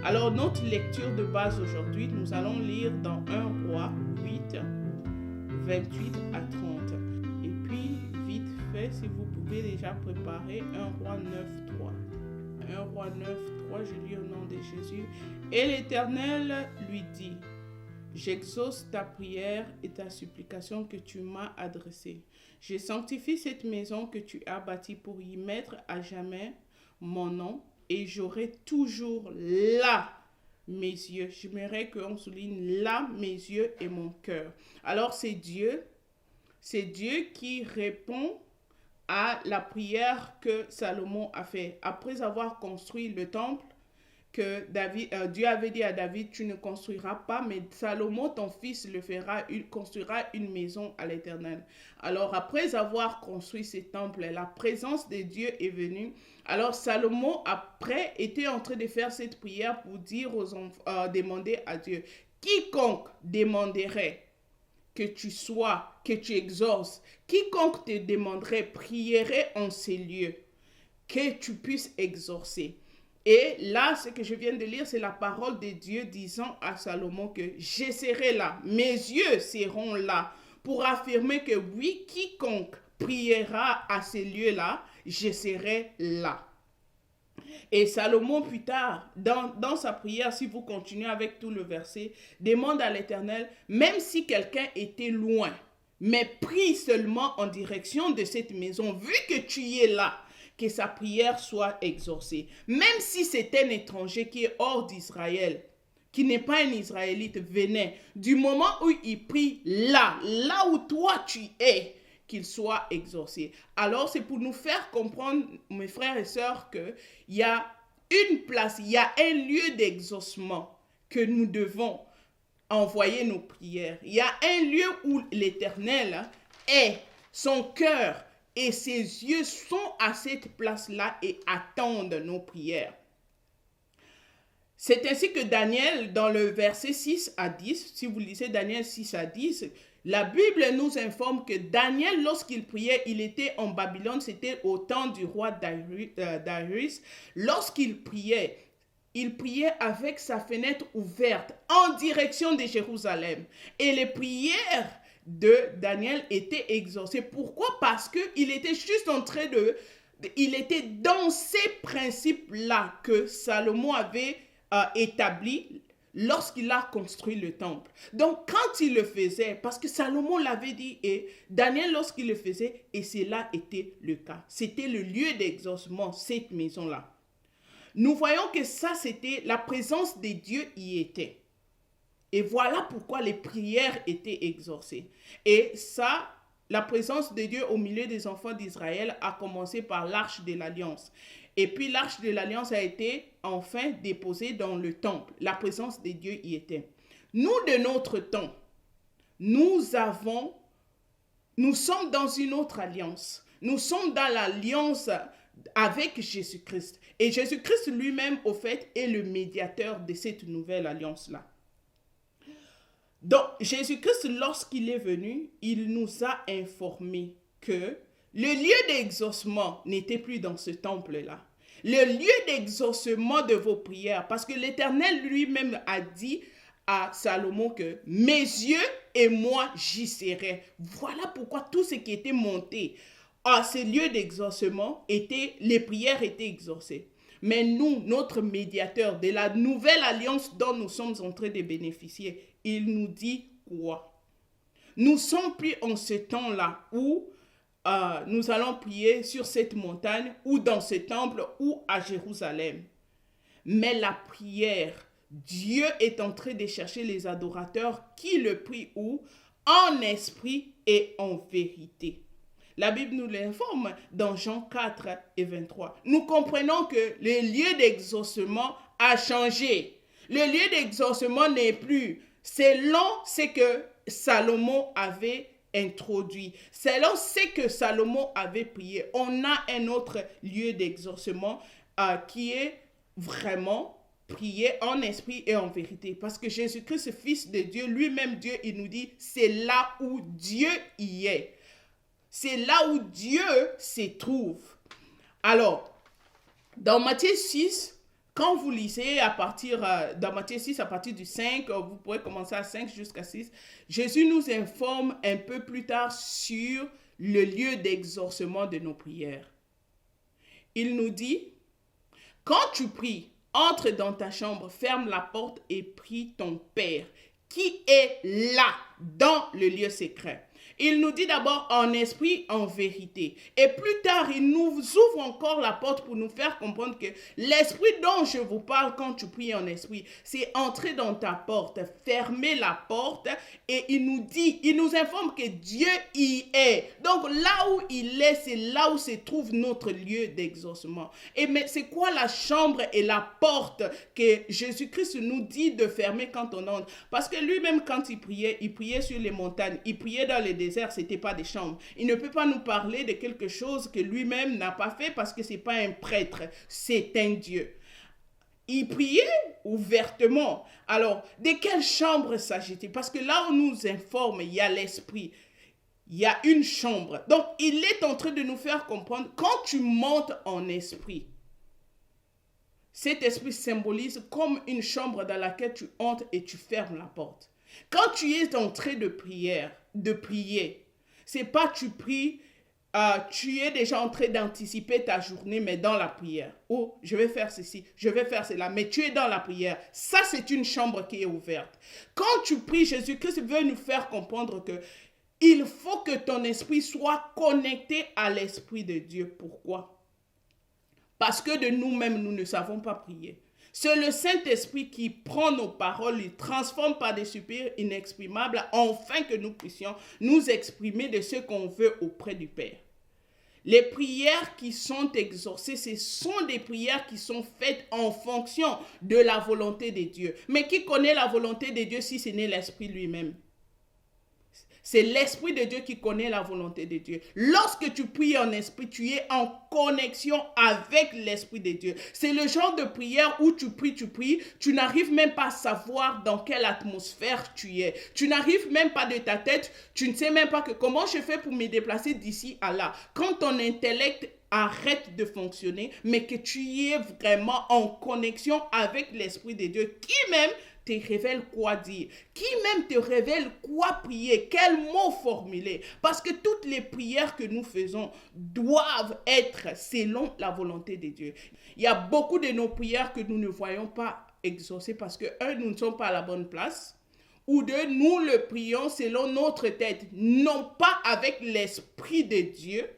Alors, notre lecture de base aujourd'hui, nous allons lire dans 1 Roi 8, 28 à 30. Et puis, vite fait, si vous pouvez déjà préparer 1 Roi 9, 3. 1 Roi 9, 3, je lis au nom de Jésus. Et l'Éternel lui dit, j'exauce ta prière et ta supplication que tu m'as adressée. Je sanctifie cette maison que tu as bâtie pour y mettre à jamais mon nom et j'aurai toujours là mes yeux. J'aimerais qu'on souligne là mes yeux et mon cœur. Alors c'est Dieu qui répond à la prière que Salomon a fait. Après avoir construit le temple, que Dieu avait dit à David, tu ne construiras pas, mais Salomon, ton fils, construira une maison à l'Éternel. Alors, après avoir construit ce temple, la présence de Dieu est venue. Alors, Salomon, après, était en train de faire cette prière pour dire demander à Dieu, quiconque demanderait que tu exauces, quiconque te demanderait, prierait en ces lieux, que tu puisses exaucer. Et là, ce que je viens de lire, c'est la parole de Dieu disant à Salomon que je serai là, mes yeux seront là, pour affirmer que oui, quiconque priera à ces lieux-là, je serai là. Et Salomon, plus tard, dans sa prière, si vous continuez avec tout le verset, demande à l'Éternel, même si quelqu'un était loin, mais prie seulement en direction de cette maison, vu que tu y es là, que sa prière soit exaucée. Même si c'est un étranger qui est hors d'Israël, qui n'est pas un Israélite, venait, du moment où il prie là où toi tu es, qu'il soit exaucé. Alors c'est pour nous faire comprendre, mes frères et sœurs, qu'il y a une place, il y a un lieu d'exaucement que nous devons envoyer nos prières. Il y a un lieu où l'Éternel est, son cœur et ses yeux sont à cette place-là et attendent nos prières. C'est ainsi que Daniel, dans le verset 6 à 10, si vous lisez Daniel 6 à 10, la Bible nous informe que Daniel, lorsqu'il priait, il était en Babylone, c'était au temps du roi Darius. Lorsqu'il priait avec sa fenêtre ouverte en direction de Jérusalem. Et les prières de Daniel étaient exaucées. Pourquoi? Parce qu'il était juste en train il était dans ces principes-là que Salomon avait établi lorsqu'il a construit le temple. Donc, quand il le faisait, parce que Salomon l'avait dit, et Daniel, lorsqu'il le faisait, et cela était le cas. C'était le lieu d'exaucement, cette maison-là. Nous voyons que ça, c'était la présence de Dieu y était. Et voilà pourquoi les prières étaient exaucées. Et ça, la présence de Dieu au milieu des enfants d'Israël a commencé par l'arche de l'Alliance. Et puis l'arche de l'Alliance a été enfin déposée dans le temple. La présence de Dieu y était. Nous, de notre temps, nous sommes dans une autre alliance. Nous sommes dans l'alliance avec Jésus-Christ. Et Jésus-Christ lui-même, au fait, est le médiateur de cette nouvelle alliance-là. Donc, Jésus-Christ, lorsqu'il est venu, il nous a informé que le lieu d'exaucement n'était plus dans ce temple-là. Le lieu d'exaucement de vos prières, parce que l'Éternel lui-même a dit à Salomon que mes yeux et moi j'y serai. Voilà pourquoi tout ce qui était monté à ces lieux d'exaucement, les prières étaient exaucées. Mais nous, notre médiateur de la nouvelle alliance dont nous sommes en train de bénéficier, il nous dit quoi? Nous sommes plus en ce temps-là où nous allons prier sur cette montagne ou dans ce temple ou à Jérusalem. Mais la prière, Dieu est en train de chercher les adorateurs qui le prient où? En esprit et en vérité. La Bible nous l'informe dans Jean 4 et 23. Nous comprenons que le lieu d'exaucement a changé. Le lieu d'exaucement n'est plus selon ce que Salomon avait introduit. Selon ce que Salomon avait prié, on a un autre lieu d'exaucement qui est vraiment prier en esprit et en vérité. Parce que Jésus-Christ, Fils de Dieu, lui-même Dieu, il nous dit, c'est là où Dieu y est. C'est là où Dieu se trouve. Alors, dans Matthieu 6, Quand vous lisez à partir, dans Matthieu 6, à partir du 5, vous pourrez commencer à 5 jusqu'à 6, Jésus nous informe un peu plus tard sur le lieu d'exaucement de nos prières. Il nous dit, quand tu pries, entre dans ta chambre, ferme la porte et prie ton Père, qui est là, dans le lieu secret. Il nous dit d'abord en esprit, en vérité. Et plus tard, il nous ouvre encore la porte pour nous faire comprendre que l'esprit dont je vous parle quand tu pries en esprit, c'est entrer dans ta porte, fermer la porte et il nous dit, il nous informe que Dieu y est. Donc là où il est, c'est là où se trouve notre lieu d'exaucement. Et mais c'est quoi la chambre et la porte que Jésus-Christ nous dit de fermer quand on entre? Parce que lui-même, quand il priait sur les montagnes, il priait dans les déserts, ce n'était pas des chambres. Il ne peut pas nous parler de quelque chose que lui-même n'a pas fait parce que ce n'est pas un prêtre, c'est un Dieu. Il priait ouvertement. Alors, de quelle chambre s'agit-il? Parce que là, on nous informe, il y a l'esprit. Il y a une chambre. Donc, il est en train de nous faire comprendre, quand tu montes en esprit, cet esprit symbolise comme une chambre dans laquelle tu entres et tu fermes la porte. Quand tu es en train de prier, c'est pas tu pries, tu es déjà en train d'anticiper ta journée, mais dans la prière. Oh, je vais faire ceci, je vais faire cela, mais tu es dans la prière. Ça, c'est une chambre qui est ouverte. Quand tu pries, Jésus-Christ veut nous faire comprendre que il faut que ton esprit soit connecté à l'Esprit de Dieu. Pourquoi? Parce que de nous-mêmes, nous ne savons pas prier. C'est le Saint-Esprit qui prend nos paroles, les transforme par des soupirs inexprimables, afin que nous puissions nous exprimer de ce qu'on veut auprès du Père. Les prières qui sont exaucées, ce sont des prières qui sont faites en fonction de la volonté de Dieu. Mais qui connaît la volonté de Dieu si ce n'est l'Esprit lui-même? C'est l'Esprit de Dieu qui connaît la volonté de Dieu. Lorsque tu pries en esprit, tu es en connexion avec l'Esprit de Dieu. C'est le genre de prière où tu pries, tu n'arrives même pas à savoir dans quelle atmosphère tu es. Tu n'arrives même pas de ta tête, tu ne sais même pas que comment je fais pour me déplacer d'ici à là. Quand ton intellect arrête de fonctionner, mais que tu es vraiment en connexion avec l'Esprit de Dieu, qui même te révèle quoi dire, qui même te révèle quoi prier, quel mot formuler. Parce que toutes les prières que nous faisons doivent être selon la volonté de Dieu. Il y a beaucoup de nos prières que nous ne voyons pas exaucées parce que, un, nous ne sommes pas à la bonne place, ou deux, nous le prions selon notre tête, non pas avec l'Esprit de Dieu,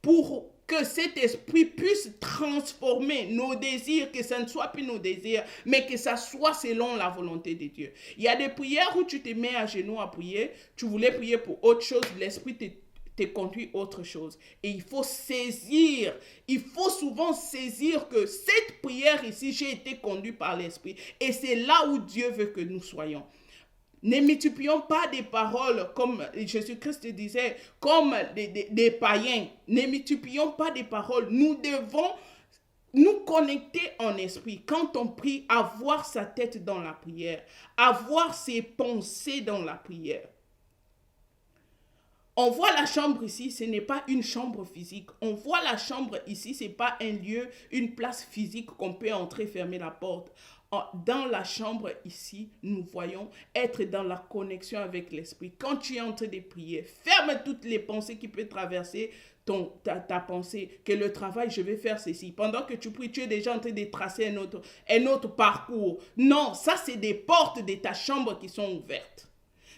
pour que cet esprit puisse transformer nos désirs, que ça ne soit plus nos désirs, mais que ça soit selon la volonté de Dieu. Il y a des prières où tu te mets à genoux à prier, tu voulais prier pour autre chose, l'esprit te conduit autre chose. Et il faut souvent saisir que cette prière ici, j'ai été conduit par l'esprit. Et c'est là où Dieu veut que nous soyons. Ne multiplions pas des paroles comme Jésus-Christ disait, comme des païens. Ne multiplions pas des paroles. Nous devons nous connecter en esprit. Quand on prie, avoir sa tête dans la prière, avoir ses pensées dans la prière. On voit la chambre ici, ce n'est pas une chambre physique. On voit la chambre ici, ce n'est pas un lieu, une place physique qu'on peut entrer, fermer la porte. Dans la chambre ici, nous voyons être dans la connexion avec l'esprit. Quand tu es en train de prier, ferme toutes les pensées qui peuvent traverser ta pensée, que le travail, je vais faire ceci. Pendant que tu pries, tu es déjà en train de tracer un autre parcours. Non, ça c'est des portes de ta chambre qui sont ouvertes.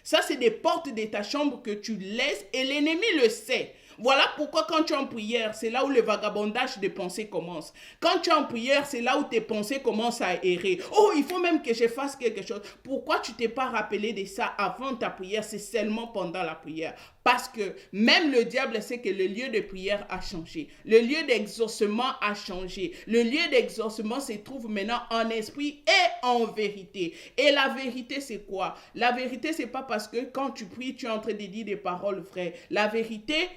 Ça c'est des portes de ta chambre que tu laisses et l'ennemi le sait. Voilà pourquoi quand tu es en prière, c'est là où le vagabondage des pensées commence. Quand tu es en prière, c'est là où tes pensées commencent à errer. Oh, il faut même que je fasse quelque chose. Pourquoi tu t'es pas rappelé de ça avant ta prière? C'est seulement pendant la prière. Parce que même le diable sait que le lieu de prière a changé. Le lieu d'exaucement a changé. Le lieu d'exaucement se trouve maintenant en esprit et en vérité. Et la vérité, c'est quoi? La vérité, c'est pas parce que quand tu pries, tu es en train de dire des paroles vraies. La vérité,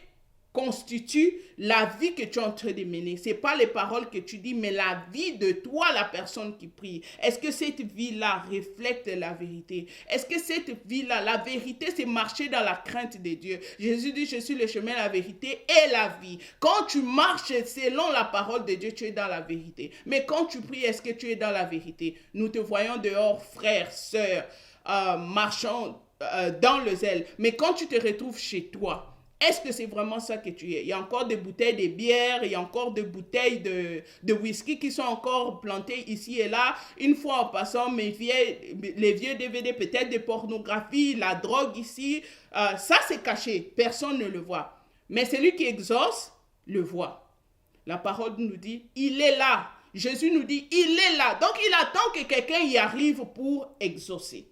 constitue la vie que tu es en train de mener. Ce n'est pas les paroles que tu dis, mais la vie de toi, la personne qui prie. Est-ce que cette vie-là reflète la vérité? Est-ce que cette vie-là, la vérité, c'est marcher dans la crainte de Dieu? Jésus dit, je suis le chemin, la vérité et la vie. Quand tu marches selon la parole de Dieu, tu es dans la vérité. Mais quand tu pries, est-ce que tu es dans la vérité? Nous te voyons dehors, frères, sœurs, marchant dans le zèle. Mais quand tu te retrouves chez toi, est-ce que c'est vraiment ça que tu es? Il y a encore des bouteilles de bière, il y a encore des bouteilles de whisky qui sont encore plantées ici et là. Une fois en passant, les vieux DVD, peut-être de pornographie, la drogue ici, ça c'est caché, personne ne le voit. Mais celui qui exauce, le voit. La parole nous dit, il est là. Jésus nous dit, il est là. Donc il attend que quelqu'un y arrive pour exaucer.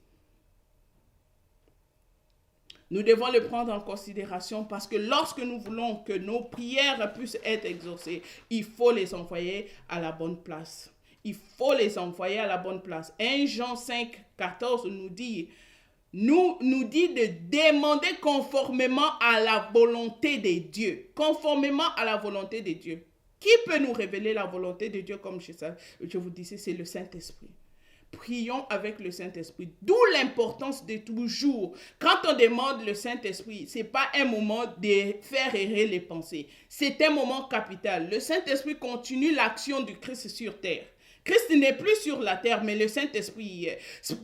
Nous devons le prendre en considération parce que lorsque nous voulons que nos prières puissent être exaucées, il faut les envoyer à la bonne place. Il faut les envoyer à la bonne place. 1 Jean 5, 14 nous dit de demander conformément à la volonté de Dieu. Conformément à la volonté de Dieu. Qui peut nous révéler la volonté de Dieu comme je vous disais, c'est le Saint-Esprit. Prions avec le Saint-Esprit. D'où l'importance de toujours. Quand on demande le Saint-Esprit, ce n'est pas un moment de faire errer les pensées. C'est un moment capital. Le Saint-Esprit continue l'action du Christ sur terre. Christ n'est plus sur la terre, mais le Saint-Esprit,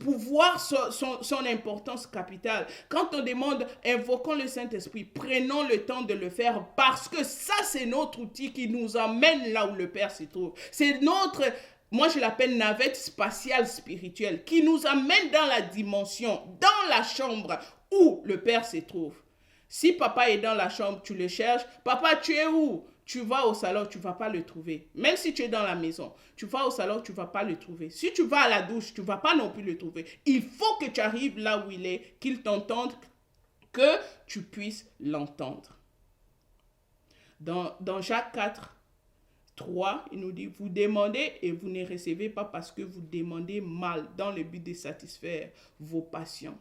pour voir son importance capitale. Quand on demande, invoquons le Saint-Esprit, prenons le temps de le faire parce que ça, c'est notre outil qui nous emmène là où le Père se trouve. C'est notre... Moi, je l'appelle navette spatiale spirituelle qui nous amène dans la dimension, dans la chambre où le Père se trouve. Si papa est dans la chambre, tu le cherches. Papa, tu es où? Tu vas au salon, tu ne vas pas le trouver. Même si tu es dans la maison, tu vas au salon, tu ne vas pas le trouver. Si tu vas à la douche, tu ne vas pas non plus le trouver. Il faut que tu arrives là où il est, qu'il t'entende, que tu puisses l'entendre. Dans Jacques 4, 3, il nous dit, vous demandez et vous ne recevez pas parce que vous demandez mal dans le but de satisfaire vos passions.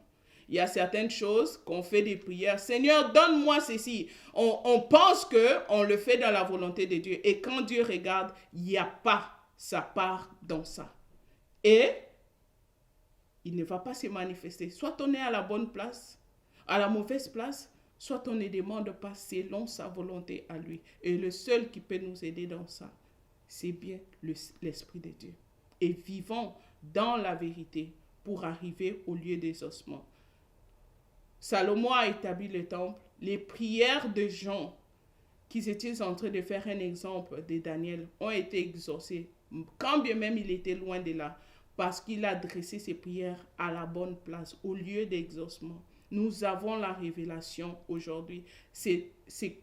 Il y a certaines choses qu'on fait des prières. Seigneur, donne-moi ceci. On pense qu'on le fait dans la volonté de Dieu. Et quand Dieu regarde, il n'y a pas sa part dans ça. Et il ne va pas se manifester. Soit on est à la bonne place, à la mauvaise place, soit on ne demande pas selon sa volonté à lui. Et le seul qui peut nous aider dans ça, c'est bien l'Esprit de Dieu. Et vivons dans la vérité pour arriver au lieu des ossements. Salomon a établi le temple. Les prières de Jean, qui étaient en train de faire un exemple de Daniel, ont été exaucées. Quand bien même il était loin de là, parce qu'il a dressé ses prières à la bonne place, au lieu d'exaucement. Nous avons la révélation aujourd'hui. C'est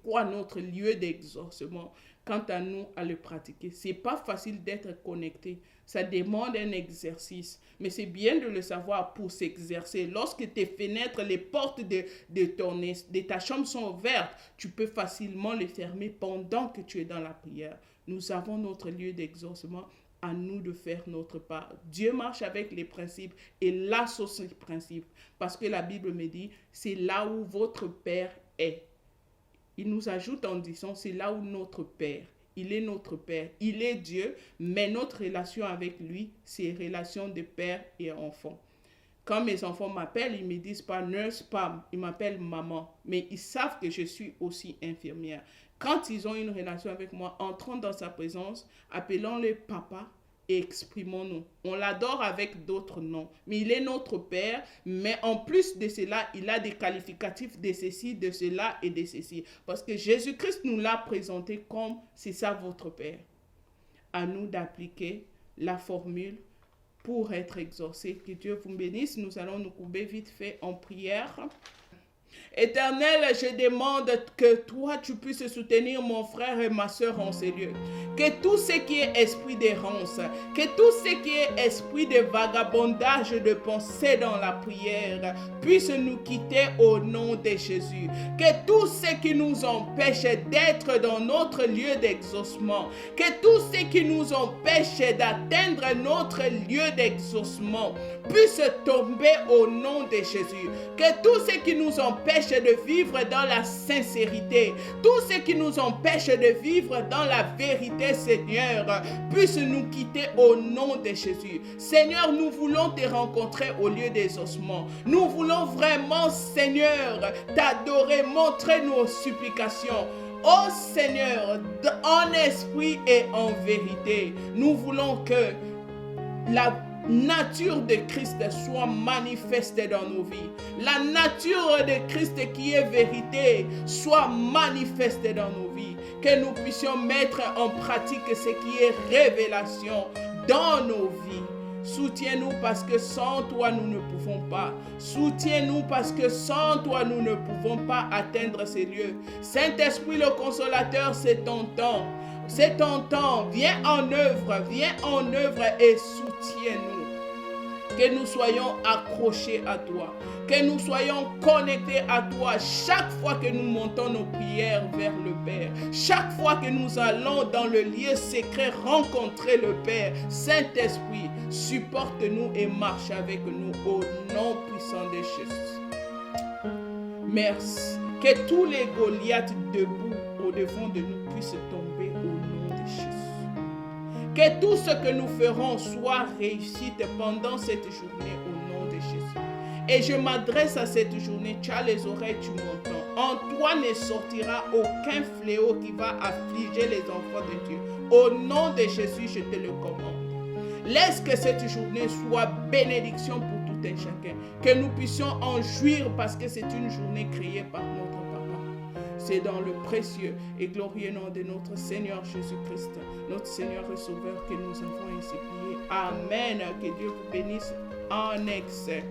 quoi notre lieu d'exaucement? Quant à nous, à le pratiquer. Ce n'est pas facile d'être connecté. Ça demande un exercice. Mais c'est bien de le savoir pour s'exercer. Lorsque tes fenêtres, les portes de ta chambre sont ouvertes, tu peux facilement les fermer pendant que tu es dans la prière. Nous avons notre lieu d'exaucement. À nous de faire notre part. Dieu marche avec les principes et là sont ces principes. Parce que la Bible me dit, c'est là où votre Père est. Il nous ajoute en disant, c'est là où notre Père. Il est notre Père. Il est Dieu, mais notre relation avec lui, c'est une relation de père et enfant. Quand mes enfants m'appellent, ils ne me disent pas nurse Pam, ils m'appellent maman. Mais ils savent que je suis aussi infirmière. Quand ils ont une relation avec moi, entrons dans sa présence, appelons-le papa et exprimons-nous. On l'adore avec d'autres noms. Mais il est notre Père, mais en plus de cela, il a des qualificatifs de ceci, de cela et de ceci. Parce que Jésus-Christ nous l'a présenté comme c'est ça votre Père. À nous d'appliquer la formule pour être exaucé. Que Dieu vous bénisse. Nous allons nous couper vite fait en prière. Éternel, je demande que toi, tu puisses soutenir mon frère et ma soeur en ces lieux. Que tout ce qui est esprit d'errance, que tout ce qui est esprit de vagabondage de pensée dans la prière puisse nous quitter au nom de Jésus. Que tout ce qui nous empêche d'être dans notre lieu d'exaucement, que tout ce qui nous empêche d'atteindre notre lieu d'exaucement puisse tomber au nom de Jésus. Que tout ce qui nous empêche empêche de vivre dans la sincérité, tout ce qui nous empêche de vivre dans la vérité, Seigneur, puisse nous quitter au nom de Jésus. Seigneur, nous voulons te rencontrer au lieu des ossements. Nous voulons vraiment, Seigneur, t'adorer, montrer nos supplications. Oh Seigneur, en esprit et en vérité, nous voulons que la nature de Christ soit manifestée dans nos vies. La nature de Christ qui est vérité soit manifestée dans nos vies. Que nous puissions mettre en pratique ce qui est révélation dans nos vies. Soutiens-nous parce que sans toi nous ne pouvons pas. Soutiens-nous parce que sans toi nous ne pouvons pas atteindre ces lieux. Saint-Esprit le Consolateur, c'est ton temps. C'est ton temps. Viens en œuvre et soutiens-nous. Que nous soyons accrochés à toi. Que nous soyons connectés à toi chaque fois que nous montons nos prières vers le Père. Chaque fois que nous allons dans le lieu secret rencontrer le Père. Saint-Esprit, supporte-nous et marche avec nous au nom puissant de Jésus. Merci. Que tous les Goliaths debout au-devant de nous puissent tomber au nom de Jésus. Que tout ce que nous ferons soit réussite pendant cette journée au nom de Jésus. Et je m'adresse à cette journée, tu as les oreilles, tu m'entends. En toi ne sortira aucun fléau qui va affliger les enfants de Dieu. Au nom de Jésus, je te le commande. Laisse que cette journée soit bénédiction pour tout un chacun. Que nous puissions en jouir parce que c'est une journée créée par notre Papa. C'est dans le précieux et glorieux nom de notre Seigneur Jésus-Christ, notre Seigneur et Sauveur, que nous avons ainsi prié. Amen. Que Dieu vous bénisse en excès.